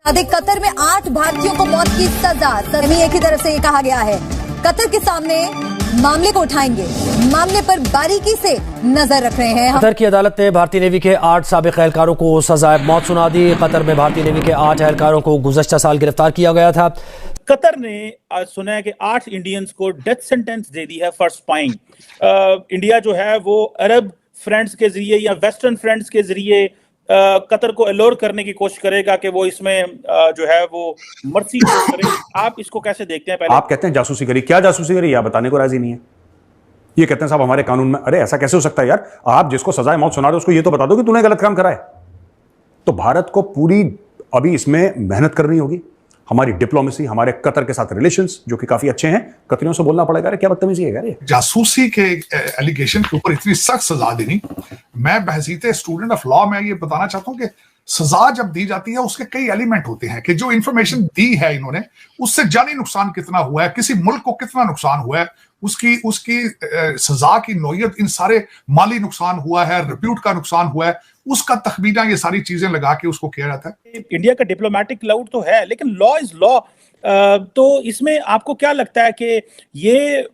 Qatar में 8 भारतीयों को मौत की सजा। एक ही तरफ से ये कहा गया है कतर के सामने मामले को उठाएंगे, मामले पर बारीकी से नजर रख रहे हैं। कतर की अदालत ने भारतीय नेवी के 8 साबिक एहलकारों को सजाए मौत सुना दी। कतर में भारतीय नेवी के 8 एहलकारों को गुज़श्ता साल गिरफ्तार किया गया था। कतर ने आज सुना है कि 8 इंडियंस को डेथ सेंटेंस दे दी है फॉर स्पाइंग। इंडिया जो है वो अरब फ्रेंड्स के जरिए या वेस्टर्न फ्रेंड्स के जरिए कतर को अलोर करने की कोशिश करेगा कि वो इसमें जो है वो मर्सी करे। आप इसको कैसे देखते हैं? पहले आप कहते हैं जासूसी करी, क्या जासूसी करी या बताने को राजी नहीं है। ये कहते हैं साहब हमारे कानून में, अरे ऐसा कैसे हो सकता है यार, आप जिसको सजाए मौत सुना रहे हो उसको ये तो बता दो कि तूने गलत काम करा है। तो भारत को पूरी अभी इसमें मेहनत करनी होगी। हमारी डिप्लोमेसी, हमारे कतर के साथ रिलेशंस जो कि काफी अच्छे हैं, कतरियों से बोलना पड़ेगा क्या बदतमीजी है यार। जासूसी के एलिगेशन के ऊपर इतनी सख्त सजा देनी, मैं बहसीते स्टूडेंट ऑफ लॉ में ये बताना चाहता हूं कि सजा जब दी जाती है उसके कई एलिमेंट होते हैं कि जो इंफॉर्मेशन दी है इन्होंने उससे जानी नुकसान कितना हुआ है, किसी मुल्क को कितना नुकसान हुआ है, उसकी सजा की नौयत, इन सारे माली नुकसान हुआ है, रिप्यूट का नुकसान हुआ है, उसका तखमीना, ये सारी चीजें लगा के उसको किया जाता है। इंडिया का डिप्लोमेटिक क्लाउड तो है, लेकिन लॉ इज लॉ। तो इसमें आपको क्या लगता है कि ये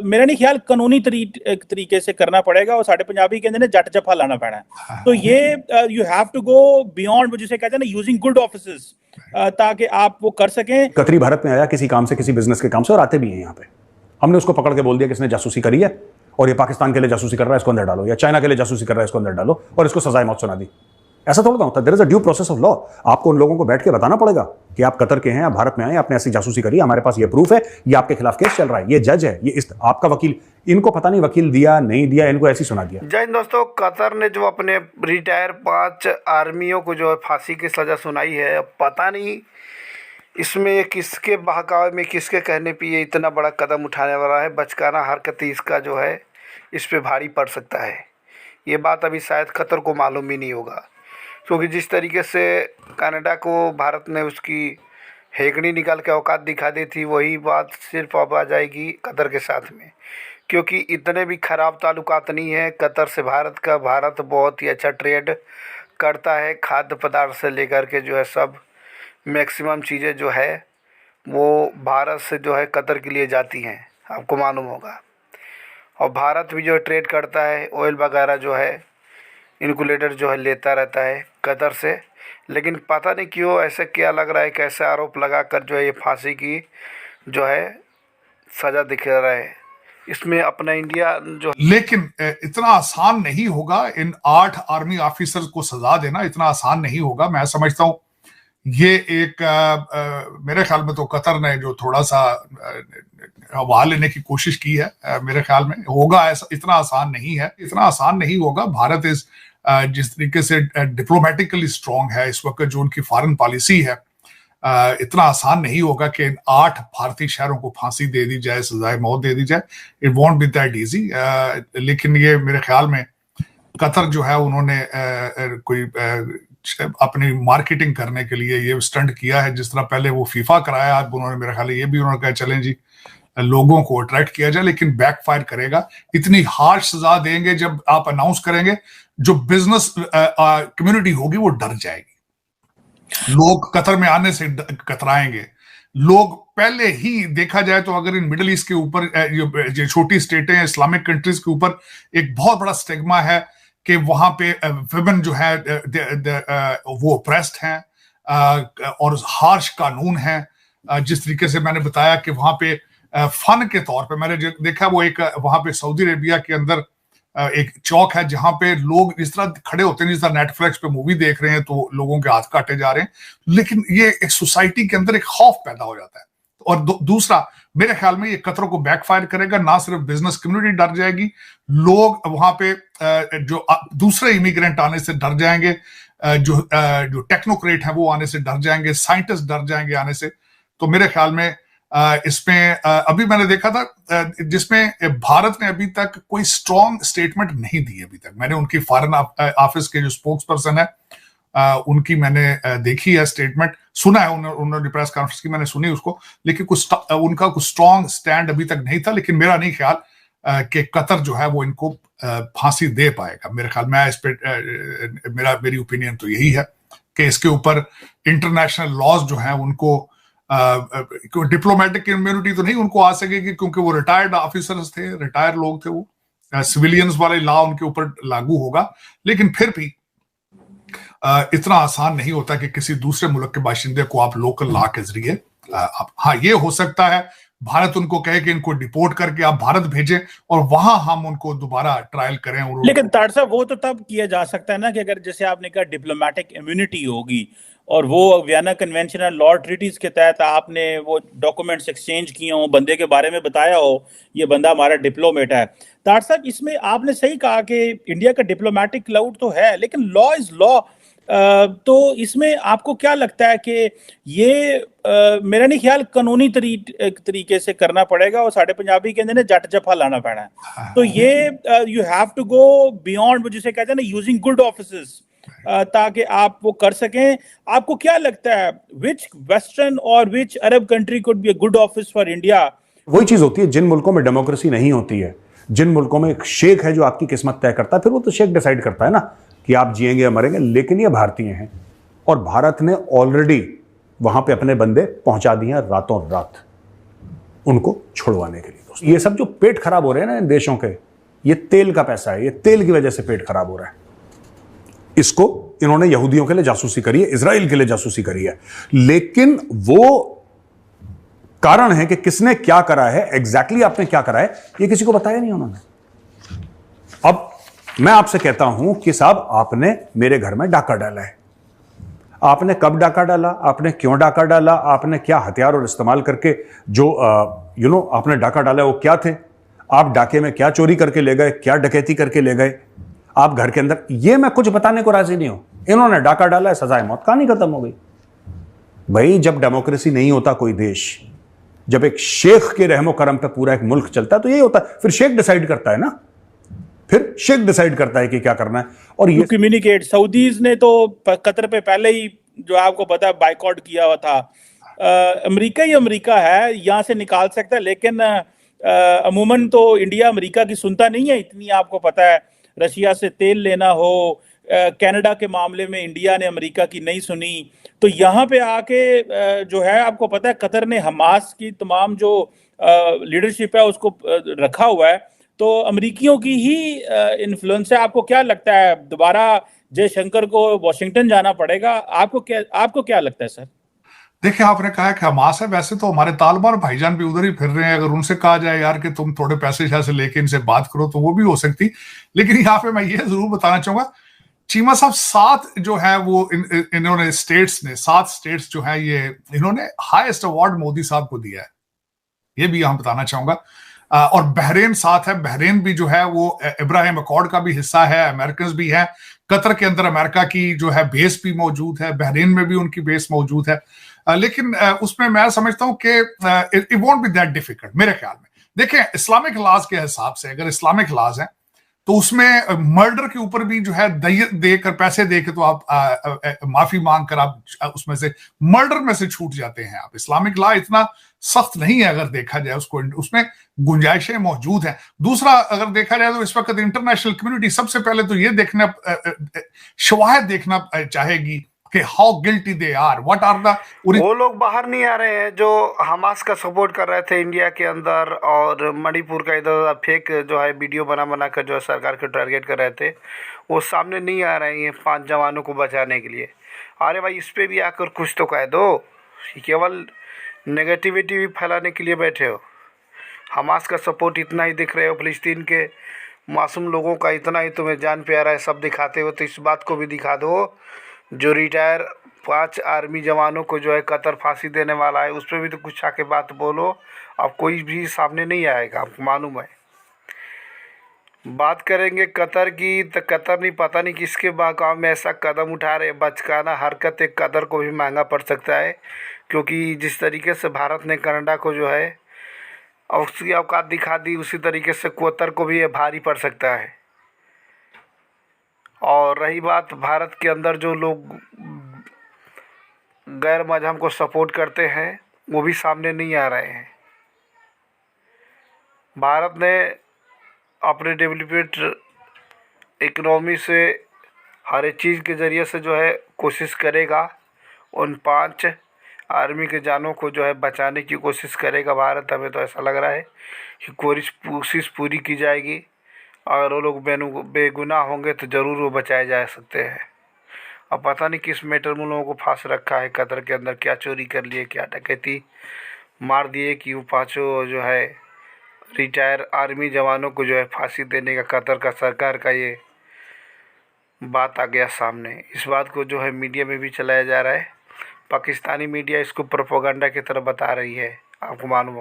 मेरा नहीं ख्याल कानूनी तरीके से करना पड़ेगा और साढ़े पंजाबी के अंदर जट जफा लाना पड़ा है। तो ये you have to go beyond, जिसे कहते हैं ना, यूजिंग गुड ऑफिसेस, ताकि आप वो कर सकें। कतरी भारत में आया किसी काम से, किसी बिजनेस के काम से, और आते भी हैं यहाँ पे। हमने उसको पकड़ के बोल दिया कि इसने जासूसी करी है और ये पाकिस्तान के लिए जासूसी कर रहा है, इसको अंदर डालो, या चाइना के लिए जासूसी कर रहा है, इसको अंदर डालो, और इसको सजाए मौत सुना दी। ऐसा थोड़ा ना होता। There is a due process of law. आपको उन लोगों को बैठ के बताना पड़ेगा कि आप कतर के हैं, आप भारत में आए, आपने ऐसी जासूसी करी, हमारे पास ये प्रूफ है, ये आपके खिलाफ केस चल रहा है, ये जज है, ये आपका वकील। इनको पता नहीं वकील दिया नहीं दिया, इनको ऐसी सुना दिया। जय हिंद दोस्तों, कतर ने जो अपने रिटायर 5 आर्मियों को जो है फांसी की सजा सुनाई है, पता नहीं इसमें किसके बहकावे में, किसके कहने पे ये इतना बड़ा कदम उठाने वाला है। बचकाना हरकत इसका जो है इस पे भारी पड़ सकता है। ये बात अभी शायद कतर को मालूम ही नहीं होगा, क्योंकि जिस तरीके से कनाडा को भारत ने उसकी हेकड़ी निकाल के औकात दिखा दी थी, वही बात सिर्फ अब आ जाएगी कतर के साथ में, क्योंकि इतने भी ख़राब ताल्लुकात नहीं है कतर से भारत का। भारत बहुत ही अच्छा ट्रेड करता है, खाद्य पदार्थ से लेकर के जो है सब मैक्सिमम चीज़ें जो है वो भारत से जो है कतर के लिए जाती हैं, आपको मालूम होगा। और भारत भी जो ट्रेड करता है, ऑयल वगैरह जो है इनकुलेटर जो है लेता रहता है कतर से। लेकिन पता नहीं क्यों ऐसे क्या लग रहा है, कैसे आरोप लगाकर जो है ये फांसी की जो है सज़ा दिखा रहा है। इसमें अपना इंडिया जो, लेकिन इतना आसान नहीं होगा इन 8 आर्मी ऑफिसर्स को सजा देना, इतना आसान नहीं होगा। मैं समझता हूँ ये एक मेरे ख्याल में तो कतर ने जो थोड़ा सा हवा लेने की कोशिश की है, मेरे ख्याल में होगा ऐसा, इतना आसान नहीं है, इतना आसान नहीं होगा। भारत इस जिस तरीके से डिप्लोमेटिकली स्ट्रांग है इस वक्त, जो उनकी फॉरेन पॉलिसी है, इतना आसान नहीं होगा कि इन 8 भारतीय शहरों को फांसी दे दी जाए, सजाए मौत दे दी जाए। It won't be that easy. लेकिन ये मेरे ख्याल में कतर जो है उन्होंने कोई अपनी मार्केटिंग करने के लिए ये स्टंट किया है। जिस तरह पहले वो फीफा कराया, अब उन्होंने मेरे ख्याल ये भी उन्होंने कहा चलें जी लोगों को अट्रैक्ट किया जाए, लेकिन बैकफायर करेगा। इतनी हार्श सजा देंगे जब आप अनाउंस करेंगे, जो बिजनेस कम्युनिटी होगी वो डर जाएगी, लोग कतर में आने से कतराएंगे। लोग पहले ही देखा जाए तो अगर इन मिडिल ईस्ट के ऊपर जो छोटी स्टेटें हैं, इस्लामिक कंट्रीज के ऊपर एक बहुत बड़ा स्टिग्मा है कि वहां पे विमेन जो है वो ऑप्रेस्ड हैं और हार्श कानून है। जिस तरीके से मैंने बताया कि वहां पे फन के तौर पे मैंने देखा, वो एक वहां पे सऊदी अरेबिया के अंदर एक चौक है जहां पे लोग इस तरह खड़े होते हैं जिस तरह नेटफ्लिक्स पे मूवी देख रहे हैं, तो लोगों के हाथ काटे जा रहे हैं। लेकिन ये एक सोसाइटी के अंदर एक खौफ पैदा हो जाता है। और दूसरा मेरे ख्याल में ये कतरों को बैकफायर करेगा। ना सिर्फ बिजनेस कम्युनिटी डर जाएगी, लोग वहां पे जो दूसरे इमिग्रेंट आने से डर जाएंगे, जो टेक्नोक्रेट है वो आने से डर जाएंगे, साइंटिस्ट डर जाएंगे आने से। तो मेरे ख्याल में इसमें अभी मैंने देखा था जिसमें भारत ने अभी तक कोई स्ट्रॉन्ग स्टेटमेंट नहीं दी। अभी तक मैंने उनकी फॉरेन ऑफिस के जो स्पोक्स पर्सन है उनकी मैंने देखी है स्टेटमेंट, सुना है उन्होंने प्रेस कॉन्फ्रेंस की मैंने सुनी उसको, लेकिन उनका कुछ स्ट्रॉन्ग स्टैंड अभी तक नहीं था। लेकिन मेरा नहीं ख्याल कि कतर जो है वो इनको फांसी दे पाएगा। मेरे ख्याल में इस पे मेरी ओपिनियन तो यही है कि इसके ऊपर इंटरनेशनल लॉज जो हैं उनको डिप्लोमेटिक इम्यूनिटी तो नहीं उनको आ सकेगी, क्योंकि वो रिटायर्ड ऑफिसर्स थे, रिटायर्ड लोग थे, वो सिविलियंस वाले लॉ उनके ऊपर लागू होगा। लेकिन फिर भी इतना आसान नहीं होता कि किसी दूसरे मुल्क के बाशिंदे को आप लोकल लॉ के जरिए हाँ, ये हो सकता है भारत उनको कहे कि इनको डिपोर्ट करके आप भारत भेजें और वहां हम उनको दोबारा ट्रायल करें। और लेकिन तार साहब वो तो तब किया जा सकता है ना कि अगर जैसे आपने कहा डिप्लोमेटिक इम्यूनिटी होगी और वो वियना कन्वेंशन और लॉ ट्रीटीज के तहत आपने वो डॉक्यूमेंट्स एक्सचेंज किए हो, बंदे के बारे में बताया हो ये बंदा हमारा डिप्लोमेट है। तार साहब इसमें आपने सही कहा कि इंडिया का डिप्लोमेटिक क्लाउड तो है, लेकिन लॉ इज लॉ। तो इसमें आपको क्या लगता है कि ये मेरा नहीं ख्याल कानूनी तरीके से करना पड़ेगा और साढ़े पंजाबी कहते हैं जट जफा लाना पैना है। तो ये you have to go beyond, जिसे कहते हैं ना यूजिंग गुड ऑफिसेस, ताकि आप वो कर सकें। आपको क्या लगता है विच वेस्टर्न और which Arab country could be a good office for India? वही चीज होती है जिन मुल्कों में डेमोक्रेसी नहीं होती है, जिन मुल्कों में एक शेख है जो आपकी किस्मत तय करता है, फिर वो तो शेख डिसाइड करता है ना कि आप जिएंगे या मरेंगे। लेकिन ये भारतीय हैं और भारत ने ऑलरेडी वहां पे अपने बंदे पहुंचा दिए हैं रातों रात उनको छुड़वाने के लिए। ये सब जो पेट खराब हो रहे हैं ना इन देशों के, ये तेल का पैसा है, ये तेल की वजह से पेट खराब हो रहा है। इसको इन्होंने यहूदियों के लिए जासूसी करी है, इजराइल के लिए जासूसी करी है, लेकिन वो कारण है कि किसने क्या करा है, एग्जैक्टली आपने क्या करा है, ये किसी को बताया नहीं उन्होंने। अब मैं आपसे कहता हूं कि साहब आपने मेरे घर में डाका डाला है, आपने कब डाका डाला, आपने क्यों डाका डाला, आपने क्या हथियार और इस्तेमाल करके जो आपने डाका डाला वो क्या थे, आप डाके में क्या चोरी करके ले गए, क्या डकैती करके ले गए आप घर के अंदर, ये मैं कुछ बताने को राजी नहीं हूं। इन्होंने डाका डाला है, सजाए मौत, कहानी खत्म हो गई। भाई जब डेमोक्रेसी नहीं होता कोई देश, जब एक शेख के रहमो करम पे पूरा एक मुल्क चलता है तो यही होता है, फिर शेख डिसाइड करता है ना, फिर शेख डिसाइड करता है कि क्या करना है। और ये कम्युनिकेट सऊदीज ने तो कतर पे पहले ही जो आपको पता है बाइकआउट किया हुआ था। अमेरिका ही अमेरिका है, यहां से निकाल सकता है, लेकिन अमूमन तो इंडिया अमेरिका की सुनता नहीं है इतनी। आपको पता है रशिया से तेल लेना हो, कनाडा के मामले में इंडिया ने अमेरिका की नहीं सुनी। तो यहाँ पे आके जो है आपको पता है कतर ने हमास की तमाम जो लीडरशिप है उसको रखा हुआ है, तो अमेरिकियों की ही इन्फ्लुएंस है। आपको क्या लगता है दोबारा जयशंकर को वॉशिंगटन जाना पड़ेगा? आपको क्या लगता है सर? देखिए, आपने कहा कि हमास है, वैसे तो हमारे तालिबान भाईजान भी उधर ही फिर रहे हैं। अगर उनसे कहा जाए यार कि तुम थोड़े पैसे शासे लेके इनसे बात करो तो वो भी हो सकती। लेकिन यहाँ पे मैं ये जरूर बताना चाहूंगा, चीमा साहब 7 जो है वो इन्होंने स्टेट्स ने 7 स्टेट्स जो है ये इन्होंने हाईएस्ट अवार्ड मोदी साहब को दिया है, ये भी यहां बताना चाहूंगा। और बहरेन साथ है, बहरेन भी जो है वो इब्राहिम अकॉर्ड का भी हिस्सा है, अमेरिकन भी है। कतर के अंदर अमेरिका की जो है बेस भी मौजूद है, बहरेन में भी उनकी बेस मौजूद है। लेकिन उसमें मैं समझता हूं कि it won't be that difficult मेरे ख्याल में। देखिए, इस्लामिक लॉज के हिसाब से अगर इस्लामिक लॉज है तो उसमें मर्डर के ऊपर भी जो है देकर पैसे देकर तो आप माफी मांग कर आप उसमें से मर्डर में से छूट जाते हैं आप। इस्लामिक लॉ इतना सख्त नहीं है अगर देखा जाए, उसको उसमें गुंजाइशें मौजूद हैं। दूसरा अगर देखा जाए तो इस वक्त इंटरनेशनल कम्युनिटी सबसे पहले तो ये देखना शवाहिद देखना चाहेगी कि how guilty they are, what are the. वो लोग बाहर नहीं आ रहे हैं जो हमास का सपोर्ट कर रहे थे इंडिया के अंदर, और मणिपुर का इधर फेक जो है वीडियो बना कर जो है सरकार को टारगेट कर रहे थे, वो सामने नहीं आ रहे हैं 5 जवानों को बचाने के लिए। अरे भाई, इस पे भी आकर कुछ तो कह दो, केवल नेगेटिविटी भी फैलाने के लिए बैठे हो। हमास का सपोर्ट इतना ही दिख रहे हो, फिलिस्तीन के मासूम लोगों का इतना ही तुम्हें जान प्यारा है, सब दिखाते हो, तो इस बात को भी दिखा दो। जो रिटायर 5 आर्मी जवानों को जो है कतर फांसी देने वाला है, उस पर भी तो कुछ आके बात बोलो। अब कोई भी सामने नहीं आएगा, आपको मालूम है। बात करेंगे कतर की तो कतर नहीं पता नहीं किसके बहकाव में ऐसा कदम उठा रहे। बचकाना हरकत एक कतर को भी महंगा पड़ सकता है, क्योंकि जिस तरीके से भारत ने कनाडा को जो है और उसकी औकात दिखा दी, उसी तरीके से कतर को भी ये भारी पड़ सकता है। और रही बात भारत के अंदर जो लोग गैर मजहब को सपोर्ट करते हैं, वो भी सामने नहीं आ रहे हैं। भारत ने अपने डेवलप्ड इकोनॉमी से हर एक चीज़ के ज़रिए से जो है कोशिश करेगा, उन 5 आर्मी के जानों को जो है बचाने की कोशिश करेगा भारत। हमें तो ऐसा लग रहा है कि कोशिश पूरी की जाएगी। अगर वो लोग बेगुनाह होंगे तो ज़रूर वो बचाए जा सकते हैं। अब पता नहीं किस मैटर में लोगों को फांस रखा है कतर के अंदर, क्या चोरी कर लिए, क्या डकैती मार दिए कि वो 5 जो है रिटायर आर्मी जवानों को जो है फांसी देने का कतर का सरकार का ये बात आ गया सामने। इस बात को जो है मीडिया में भी चलाया जा रहा है। पाकिस्तानी मीडिया इसको प्रोपेगेंडा की तरह बता रही है, आपको मालूम